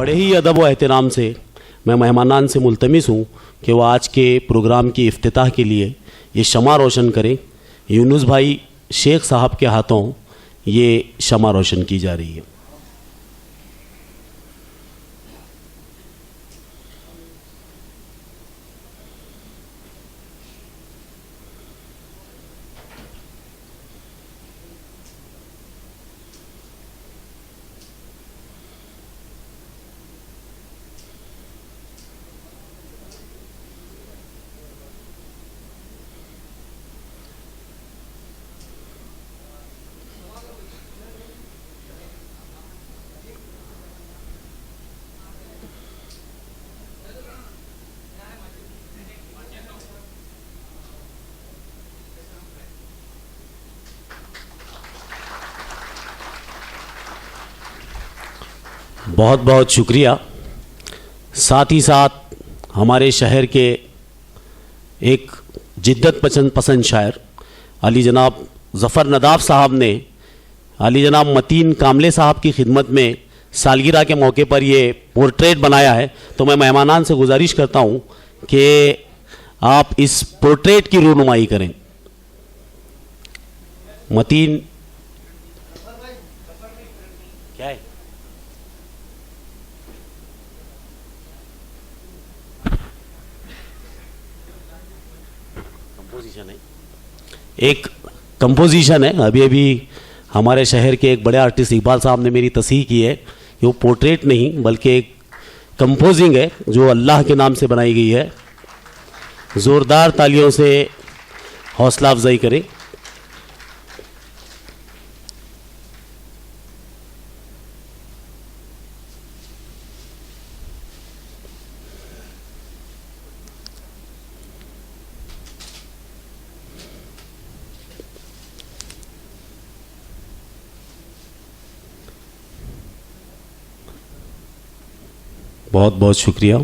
बड़े ही अदब व एहतराम से मैं मेहमानान से मुल्तमिस हूँ कि वो आज के प्रोग्राम की इफ्तिताह के लिए ये शमा रोशन करें। यूनुस भाई शेख साहब के हाथों ये शमा रोशन की जा रही है। बहुत बहुत शुक्रिया। साथ ही साथ हमारे शहर के एक जिद्दत पसंद शायर अली जनाब ज़फ़र नदाफ साहब ने अली जनाब मतीन कामले साहब की खिदमत में सालगिरह के मौके पर ये पोर्ट्रेट बनाया है। तो मैं मेहमानान से गुजारिश करता हूँ कि आप इस पोर्ट्रेट की रूनुमाई करें। मतीन क्या है? कंपोजिशन है, एक कंपोजिशन है। अभी अभी हमारे शहर के एक बड़े आर्टिस्ट इकबाल साहब ने मेरी तस्हीह की है कि वो पोर्ट्रेट नहीं बल्कि एक कंपोजिंग है जो अल्लाह के नाम से बनाई गई है। ज़ोरदार तालियों से हौसला अफजाई करें। बहुत बहुत शुक्रिया।